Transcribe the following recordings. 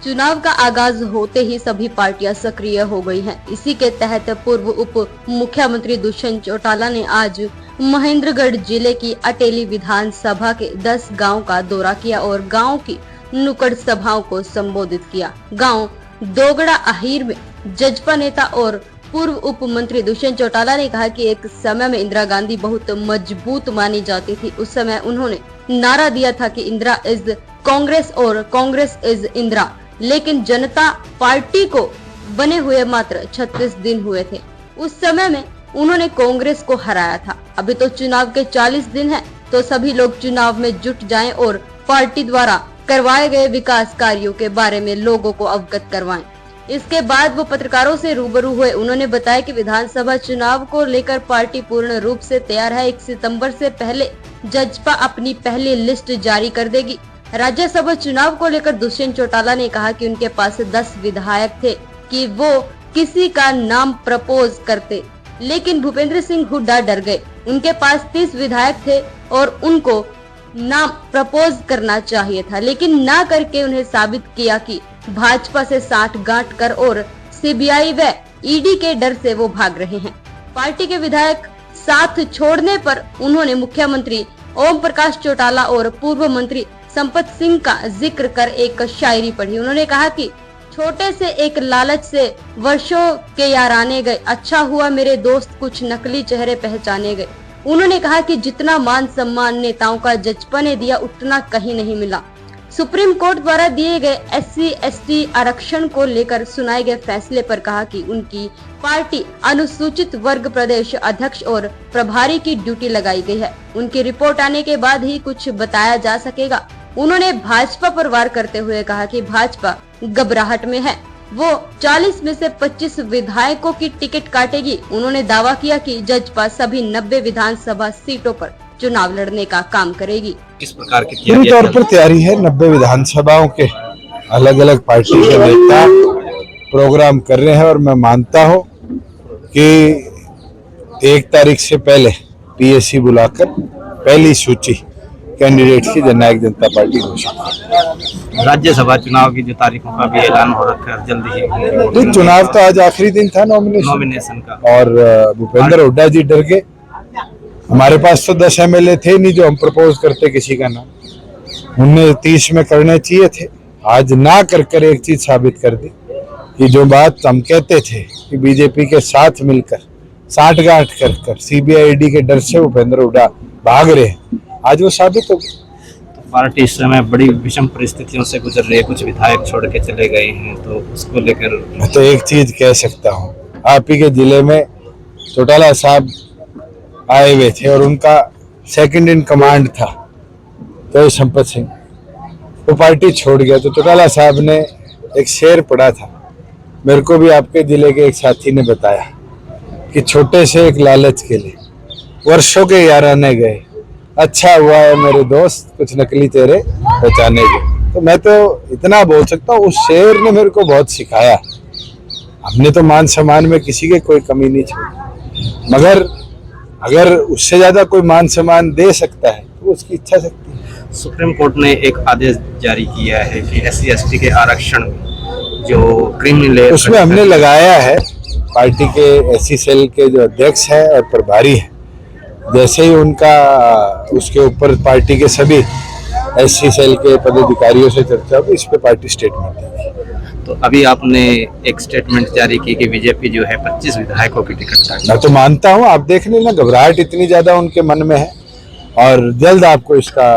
चुनाव का आगाज होते ही सभी पार्टियां सक्रिय हो गई हैं। इसी के तहत पूर्व उप मुख्यमंत्री दुष्यंत चौटाला ने आज महेंद्रगढ़ जिले की अटेली विधानसभा के 10 गांव का दौरा किया और गांव की नुक्कड़ सभाओं को संबोधित किया। गांव दोगड़ा अहीर में जजपा नेता और पूर्व उप मंत्री दुष्यंत चौटाला ने कहा कि एक समय में इंदिरा गांधी बहुत मजबूत मानी जाती थी। उस समय उन्होंने नारा दिया था कि इंदिरा इज कांग्रेस और कांग्रेस इज इंदिरा, लेकिन जनता पार्टी को बने हुए मात्र 36 दिन हुए थे। उस समय में उन्होंने कांग्रेस को हराया था। अभी तो चुनाव के 40 दिन हैं, तो सभी लोग चुनाव में जुट जाएं और पार्टी द्वारा करवाए गए विकास कार्यों के बारे में लोगों को अवगत करवाएं। इसके बाद वो पत्रकारों से रूबरू हुए। उन्होंने बताया कि विधानसभा चुनाव को लेकर पार्टी पूर्ण रूप से तैयार है। 1 सितंबर से पहले जजपा अपनी पहली लिस्ट जारी कर देगी। राज्यसभा चुनाव को लेकर दुष्यंत चौटाला ने कहा कि उनके पास 10 विधायक थे कि वो किसी का नाम प्रपोज करते, लेकिन भूपेंद्र सिंह हुड्डा डर गए। उनके पास 30 विधायक थे और उनको नाम प्रपोज करना चाहिए था, लेकिन ना करके उन्हें साबित किया कि भाजपा से साठ गांठ कर और सीबीआई व ईडी के डर से वो भाग रहे हैं। पार्टी के विधायक साथ छोड़ने पर उन्होंने मुख्यमंत्री ओम प्रकाश चौटाला और पूर्व मंत्री संपत सिंह का जिक्र कर एक शायरी पढ़ी। उन्होंने कहा कि छोटे से एक लालच से वर्षों के याराने गए, अच्छा हुआ मेरे दोस्त कुछ नकली चेहरे पहचाने गए। उन्होंने कहा कि जितना मान सम्मान नेताओं का जजपा ने दिया उतना कहीं नहीं मिला। सुप्रीम कोर्ट द्वारा दिए गए SC/ST आरक्षण को लेकर सुनाए गए फैसले पर कहा कि उनकी पार्टी अनुसूचित वर्ग प्रदेश अध्यक्ष और प्रभारी की ड्यूटी लगाई गई है। उनकी रिपोर्ट आने के बाद ही कुछ बताया जा सकेगा। उन्होंने भाजपा पर वार करते हुए कहा कि भाजपा घबराहट में है, वो 40 में से 25 विधायकों की टिकट काटेगी। उन्होंने दावा किया कि जजपा सभी 90 विधानसभा सीटों पर चुनाव लड़ने का काम करेगी। किस प्रकार की पूरी तौर पर तैयारी है। 90 विधानसभाओं के अलग अलग पार्टी के नेता प्रोग्राम कर रहे हैं और मैं मानता हूं कि 1 तारीख से पहले PSC बुलाकर पहली सूची कैंडिडेट की जननायक जनता पार्टी घोषित। राज्यसभा चुनाव की जो तारीखों का भी ऐलान हो रखा है जल्दी ही। चुनाव तो आज आखिरी दिन था नॉमिनेशन का, और भूपेंद्र हुड्डा जी डर गए। हमारे पास तो 10 MLA थे नहीं जो हम प्रपोज करते किसी का नाम। उन्हें 30 में करने चाहिए थे। आज ना कर एक चीज साबित कर दी कि जो बात हम कहते थे कि बीजेपी के साथ मिलकर साठगांठ कर CBI ED के डर से भूपेंद्र हुड्डा भाग रहे हैं, आज वो साबित हो गई। तो पार्टी इस समय बड़ी विषम परिस्थितियों से गुजर रही है, कुछ विधायक छोड़ के चले गए हैं, तो उसको लेकर मैं तो एक चीज कह सकता हूँ, आप ही के जिले में चौटाला साहब आए हुए थे और उनका सेकंड इन कमांड था तो संपत सिंह, वो पार्टी छोड़ गया। तो चौटाला साहब ने एक शेर पढ़ा था, मेरे को भी आपके जिले के एक साथी ने बताया कि छोटे से एक लालच के लिए वर्षों के याराने गए, अच्छा हुआ है मेरे दोस्त कुछ नकली चेहरे पहचाने गए। तो मैं तो इतना बोल सकता हूँ, उस शेर ने मेरे को बहुत सिखाया। हमने तो मान सम्मान में किसी के कोई कमी नहीं छोड़ी, मगर अगर उससे ज्यादा कोई मान सम्मान दे सकता है तो उसकी इच्छा शक्ति है। सुप्रीम कोर्ट ने एक आदेश जारी किया है कि SC/ST के आरक्षण जो क्रिमिनल उसमें हमने लगाया है, पार्टी के SC सेल के जो अध्यक्ष हैं और प्रभारी हैं, जैसे ही उनका उसके ऊपर पार्टी के सभी SC सेल के पदाधिकारियों से चर्चा हुई, इस पे पार्टी स्टेटमेंट देगी। तो अभी आपने एक स्टेटमेंट जारी की कि बीजेपी जो है 25 विधायकों की टिकट काटी। मैं तो मानता हूँ, आप देख लेना, घबराहट इतनी ज्यादा उनके मन में है और जल्द आपको इसका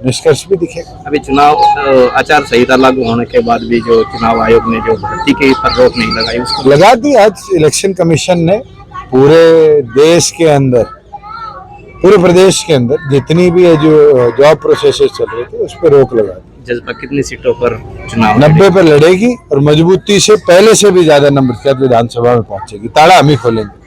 निष्कर्ष भी दिखेगा। अभी चुनाव आचार संहिता लागू होने के बाद भी जो चुनाव आयोग ने जो भर्ती के पर रोक नहीं लगाई, उसको लगा दी। आज इलेक्शन कमीशन ने पूरे देश के अंदर, पूरे प्रदेश के अंदर जितनी भी है जो जॉब प्रोसेसेस चल रहे थे उस पर रोक लगा दी। जजपा कितनी सीटों पर चुनाव 90 पर लड़ेगी और मजबूती से पहले से भी ज्यादा नंबर के साथ विधानसभा में पहुंचेगी। ताला हम ही खोलेंगे।